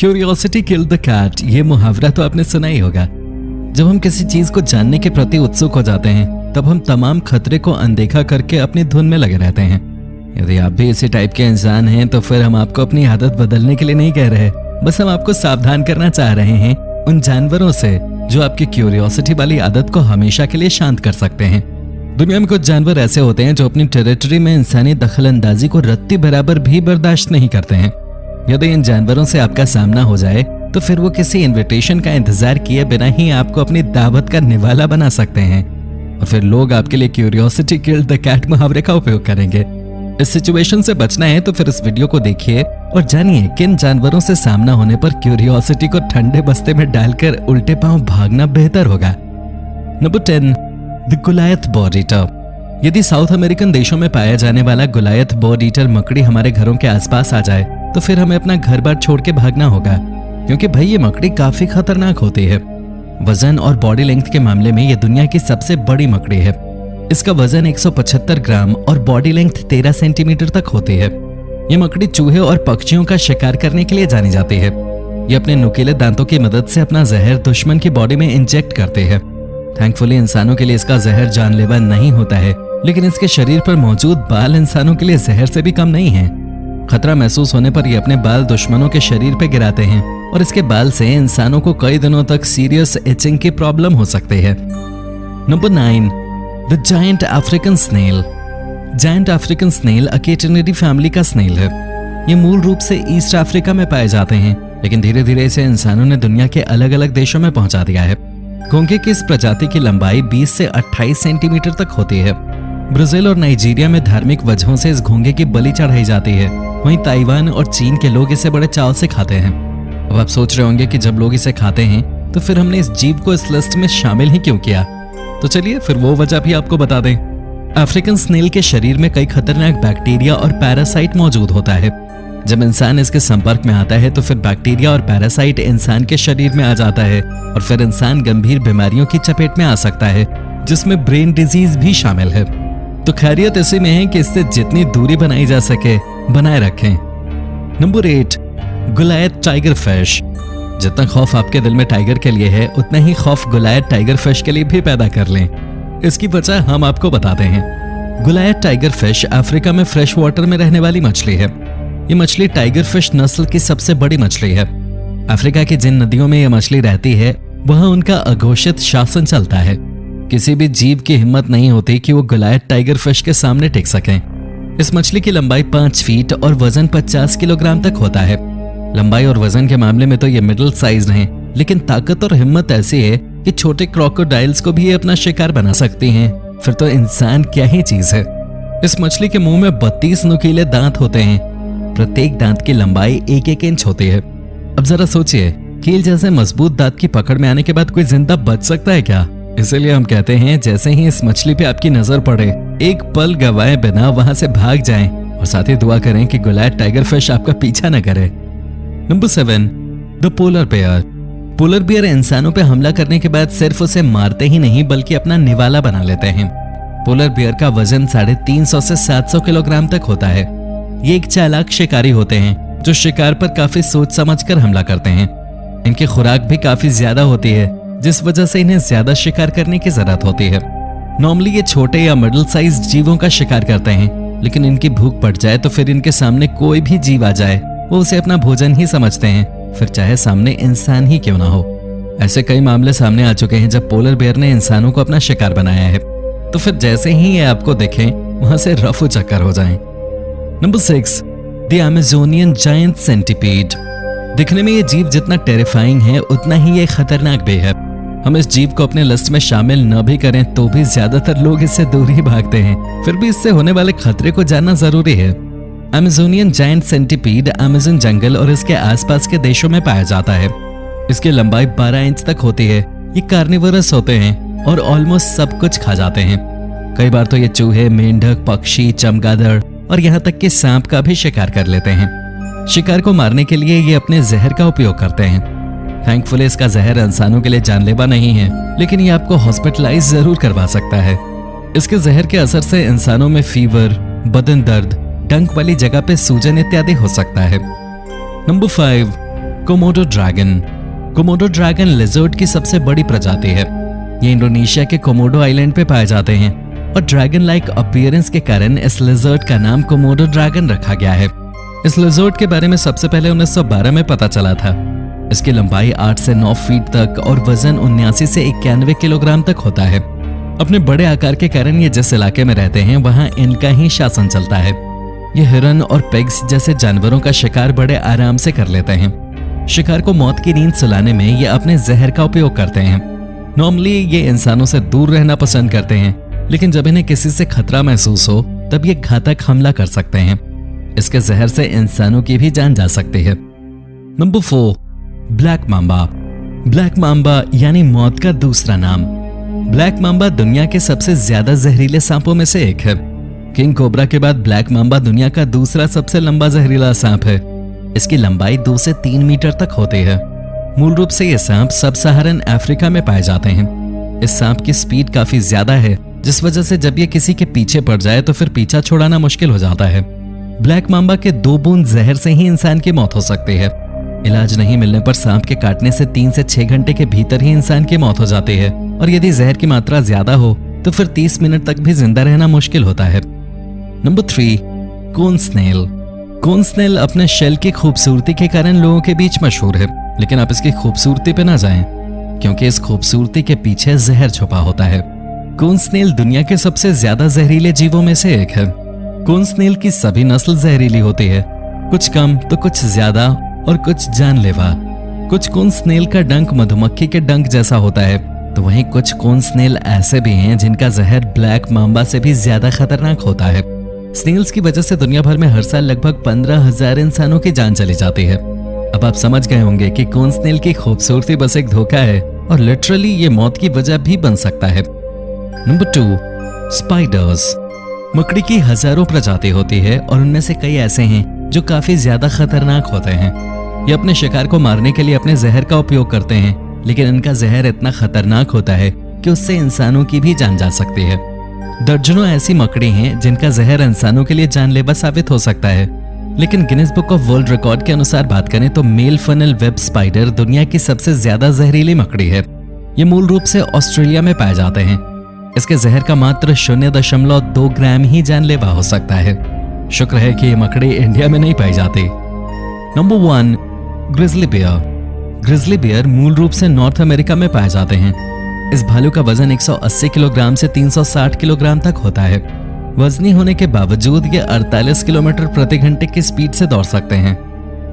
Curiosity killed the cat, ये मुहावरा तो आपने सुना ही होगा। जब हम किसी चीज को जानने के प्रति उत्सुक हो जाते हैं तब हम तमाम खतरे को अनदेखा करके अपनी धुन में लगे रहते हैं। यदि आप भी इसी टाइप के इंसान हैं तो फिर हम आपको अपनी आदत बदलने के लिए नहीं कह रहे, बस हम आपको सावधान करना चाह रहे हैं उन जानवरों से जो आपकी क्यूरियोसिटी वाली आदत को हमेशा के लिए शांत कर सकते हैं। दुनिया में कुछ जानवर ऐसे होते हैं जो अपनी टेरिटरी में इंसानी दखलंदाजी को रत्ती बराबर भी बर्दाश्त नहीं करते हैं। यदि इन जानवरों से आपका सामना हो जाए तो फिर वो किसी इनविटेशन का इंतजार किए बिना ही आपको अपनी दावत का निवाला बना सकते हैं और फिर लोग आपके लिए क्यूरियोसिटी किल्ड द कैट मुहावरे का उपयोग करेंगे। इस सिचुएशन से बचना है तो फिर इस वीडियो को देखिए और जानिए किन जानवरों से सामना होने पर क्यूरियोसिटी को ठंडे बस्ते में डालकर उल्टे पांव भागना बेहतर होगा। Number 10, the गुलायत bird eater. यदि साउथ अमेरिकन देशों में पाया जाने वाला गुलायत बर्ड ईटर मकड़ी हमारे घरों के आसपास आ जाए तो फिर हमें अपना घर बार छोड़ के भागना होगा, क्योंकि भाई ये मकड़ी काफी खतरनाक होती है। वजन और बॉडी लेंथ के मामले में ये दुनिया की सबसे बड़ी मकड़ी है। इसका वजन 175 ग्राम और बॉडी लेंथ 13 सेंटीमीटर तक होती है। ये मकड़ी चूहे और पक्षियों का शिकार करने के लिए जानी जाती है। ये अपने नुकीले दांतों की मदद से अपना जहर दुश्मन की बॉडी में इंजेक्ट करते हैं। थैंकफुली इंसानों के लिए इसका जहर जानलेवा नहीं होता है, लेकिन इसके शरीर पर मौजूद बाल इंसानों के लिए जहर से भी कम नहीं है। खतरा महसूस होने पर ये अपने बाल दुश्मनों के शरीर पे गिराते हैं और इसके बाल से इंसानों को कई दिनों तक सीरियस इचिंग की प्रॉब्लम हो सकती है। Number 9, the giant African snail. Giant African snail अकेटेनरी फैमिली का स्नेल है। ये मूल रूप से ईस्ट अफ्रीका में पाए जाते हैं, लेकिन धीरे धीरे इसे इंसानों ने दुनिया के अलग अलग देशों में पहुंचा दिया है। घोंघे की इस प्रजाति की लंबाई 20 से 28 सेंटीमीटर तक होती है। ब्राजील और नाइजीरिया में धार्मिक वजहों से इस घोंघे की बलि चढ़ाई जाती है। वहीं ताइवान और चीन के लोग इसे बड़े चाव से खाते हैं। अब आप सोच रहे होंगे कि जब लोग इसे खाते हैं तो फिर हमने इस जीव को इस लिस्ट में शामिल ही क्यों किया, तो चलिए फिर वो वजह भी आपको बता दें। अफ्रीकन स्नेल के शरीर में कई खतरनाक बैक्टीरिया और पैरासाइट मौजूद होता है। जब इंसान इसके संपर्क में आता है तो फिर बैक्टीरिया और पैरासाइट इंसान के शरीर में आ जाता है और फिर इंसान गंभीर बीमारियों की चपेट में आ सकता है, जिसमें ब्रेन डिजीज भी शामिल है। तो खैरियत इसी में है कि इससे जितनी दूरी बनाई जा सके बनाए रखें। Number 8, गुलायत tiger fish. जितना खौफ आपके दिल में टाइगर के लिए है उतना ही खौफ गुलायत टाइगर फिश के लिए भी पैदा कर लें। इसकी वजह हम आपको बताते हैं। गुलायत टाइगर फिश अफ्रीका में फ्रेश वाटर में रहने वाली मछली है। ये मछली टाइगर फिश नस्ल की सबसे बड़ी मछली है। अफ्रीका की जिन नदियों में यह मछली रहती है वहां उनका अघोषित शासन चलता है। किसी भी जीव की हिम्मत नहीं होती कि वो गुलायत टाइगर फिश के सामने टिक सकें। इस मछली की लंबाई 5 फीट और वजन 50 किलोग्राम तक होता है। लंबाई और वजन के मामले में तो ये मिडिल साइज हैं, लेकिन ताकत और हिम्मत ऐसी है कि छोटे क्रोकोडाइल्स को भी ये अपना शिकार बना सकती हैं। फिर तो इंसान क्या ही चीज है। इस मछली के मुंह में 32 नुकीले दांत होते हैं। प्रत्येक दांत की लंबाई 1-1 इंच होती है। अब जरा सोचिए, कील जैसे मजबूत दांत की पकड़ में आने के बाद कोई जिंदा बच सकता है क्या? इसीलिए हम कहते हैं जैसे ही इस मछली पे आपकी नजर पड़े एक पल गवाए बिना वहां से भाग जाएं और साथ ही दुआ करें कि गुलायत टाइगर फिश आपका पीछा न करे। Number 7, the polar bear. Polar bear इंसानों पे हमला करने के बाद सिर्फ उसे मारते ही नहीं बल्कि अपना निवाला बना लेते हैं। पोलर बेयर का वजन 350 से 700 किलोग्राम तक होता है। ये एक चालाक शिकारी होते हैं जो शिकार पर काफी सोच समझकर हमला करते हैं। इनकी खुराक भी काफी ज्यादा होती है, जिस वजह से इन्हें ज्यादा शिकार करने की जरूरत होती है। नॉर्मली ये छोटे या मिडिल साइज जीवों का शिकार करते हैं, लेकिन इनकी भूख पड़ जाए तो फिर इनके सामने कोई भी जीव आ जाए वो उसे अपना भोजन ही समझते हैं, फिर चाहे सामने इंसान ही क्यों ना हो। ऐसे कई मामले सामने आ चुके हैं जब पोलर बेयर ने इंसानों को अपना शिकार बनाया है, तो फिर जैसे ही ये आपको देखें वहां से रफू चक्कर हो जाएं। Number 6, the Amazonian giant centipede. दिखने में ये जीव जितना टेरिफाइंग है उतना ही ये खतरनाक भी है। हम इस जीव को अपने लिस्ट में शामिल न भी करें तो भी ज्यादातर लोग इससे दूर ही भागते हैं। फिर भी इससे होने वाले खतरे को जानना जरूरी है। अमेजोनियन जायंट सेंटीपीड अमेज़न जंगल और इसके आसपास के देशों में पाया जाता है। इसकी लंबाई 12 इंच तक होती है। ये कार्निवरस होते हैं और ऑलमोस्ट सब कुछ खा जाते हैं। कई बार तो ये चूहे, मेंढक, पक्षी, चमगादड़ और यहाँ तक कि सांप का भी शिकार कर लेते हैं। शिकार को मारने के लिए ये अपने जहर का उपयोग करते हैं। थैंकफुली इसका जहर इंसानों के लिए जानलेवा नहीं है, लेकिन ये आपको हॉस्पिटलाइज जरूर करवा सकता है। इसके जहर के असर से इंसानों में फीवर, बदन दर्द, डंक वाली जगह पे सूजन इत्यादि हो सकता है। Number 5, Komodo dragon. Komodo dragon lizard की सबसे बड़ी प्रजाति है। ये इंडोनेशिया के कोमोडो आइलैंड पे पाए जाते हैं और ड्रैगन लाइक अपीयरेंस के कारण इस लिजर्ड का नाम कोमोडो ड्रैगन रखा गया है। इस लिजर्ड के बारे में सबसे पहले 1912 में पता चला था। इसकी लंबाई 8 से 9 फीट तक और वजन 79 से 91 किलोग्राम तक होता है। अपने बड़े आकार के कारण ये जिस इलाके में रहते हैं वहां इनका ही शासन चलता है। ये हिरन और पेग्स जैसे जानवरों का शिकार बड़े आराम से कर लेते हैं। शिकार को मौत की नींद सुलाने में ये अपने जहर का उपयोग करते हैं। नॉर्मली ये इंसानों से दूर रहना पसंद करते हैं, लेकिन जब इन्हें किसी से खतरा महसूस हो तब ये घातक हमला कर सकते हैं। इसके जहर से इंसानों की भी जान जा सकती है। Number 4, black Mamba. Black Mamba यानी मौत का दूसरा नाम। ब्लैक मांबा दुनिया के सबसे ज्यादा जहरीले सांपों में से एक है। किंग कोबरा के बाद ब्लैक मांबा दुनिया का दूसरा सबसे लंबा जहरीला सांप है। इसकी लंबाई 2 से 3 मीटर तक होती है। मूल रूप से ये सांप सब सहारन अफ्रीका में पाए जाते हैं। इस सांप की स्पीड काफी ज्यादा है, जिस वजह से जब ये किसी के पीछे पड़ जाए तो फिर पीछा छुड़ाना मुश्किल हो जाता है। ब्लैक मांबा के 2 बूंद जहर से ही इंसान की मौत हो सकती है। इलाज नहीं मिलने पर सांप के काटने से 3 से 6 घंटे के भीतर ही इंसान की मौत हो जाती है, और यदि जहर की मात्रा ज्यादा हो तो फिर 30 मिनट तक भी जिंदा रहना मुश्किल होता है। नंबर 3, कोन स्नेल। कोन स्नेल अपने शेल की खूबसूरती के कारण लोगों के बीच मशहूर है, लेकिन आप इसकी खूबसूरती पे ना जाएं, क्योंकि इस खूबसूरती के पीछे जहर छुपा होता है। कोन स्नेल दुनिया के सबसे ज्यादा जहरीले जीवों में से एक है। कोन स्नेल की सभी नस्ल जहरीली होती है, कुछ कम तो कुछ ज्यादा और कुछ जानलेवा। कुछ कोन स्नेल का डंक मधुमक्खी के डंक जैसा होता है, तो वहीं कुछ कोन स्नेल ऐसे भी हैं जिनका जहर ब्लैक मांबा से भी ज्यादा खतरनाक होता है। स्नेल्स की वजह से दुनिया भर में हर साल लगभग 15,000 इंसानों की जान चली जाती है। अब आप समझ गए होंगे कि कोन स्नेल की खूबसूरती बस एक धोखा है और लिटरली ये मौत की वजह भी बन सकता है। Number 2, spiders. मकड़ी की हजारों प्रजाति होती है और उनमें से कई ऐसे हैं जो काफी ज्यादा खतरनाक होते हैं। ये अपने शिकार को मारने के लिए अपने जहर का उपयोग करते हैं, लेकिन इनका जहर इतना खतरनाक होता है कि उससे इंसानों की भी जान जा सकती है। दर्जनों ऐसी मकड़ी हैं जिनका जहर इंसानों के लिए जानलेवा साबित हो सकता है, लेकिन Guinness book of world record के अनुसार बात करें तो मेल फनल वेब स्पाइडर दुनिया की सबसे ज्यादा जहरीली मकड़ी है। ये मूल रूप से ऑस्ट्रेलिया में पाए जाते हैं। इसके जहर का मात्र 0.2 ग्राम ही जानलेवा हो सकता है। शुक्र है कि ये मकड़ी इंडिया में नहीं पाई जाती। Number 1, grizzly bear. Grizzly bear मूल रूप से नॉर्थ अमेरिका में पाए जाते हैं। इस भालू का वजन 180 किलोग्राम से 360 किलोग्राम तक होता है। वजनी होने के बावजूद ये 48 किलोमीटर प्रति घंटे की स्पीड से दौड़ सकते हैं।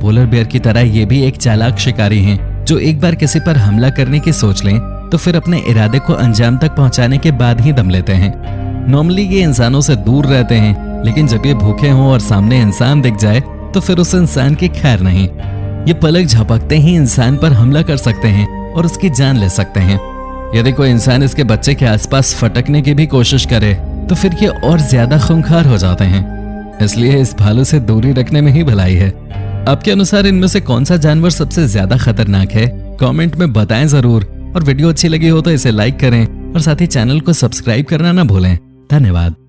पोलर बियर की तरह ये भी एक चालाक शिकारी हैं, जो एक बार किसी पर हमला करने की सोच लें तो फिर अपने इरादे को अंजाम तक पहुंचाने के बाद ही दम लेते हैं। नॉर्मली ये इंसानों से दूर रहते हैं, लेकिन जब ये भूखे हों और सामने इंसान दिख जाए तो फिर उस इंसान की खैर नहीं। ये पलक झपकते ही इंसान पर हमला कर सकते हैं और उसकी जान ले सकते हैं। यदि कोई इंसान इसके बच्चे के आसपास फटकने की भी कोशिश करे तो फिर ये और ज्यादा खूंखार हो जाते हैं। इसलिए इस भालू से दूरी रखने में ही भलाई है। आपके अनुसार इनमें से कौन सा जानवर सबसे ज्यादा खतरनाक है? कमेंट में बताएं जरूर, और वीडियो अच्छी लगी हो तो इसे लाइक करें और साथ ही चैनल को सब्सक्राइब करना ना भूलें। धन्यवाद।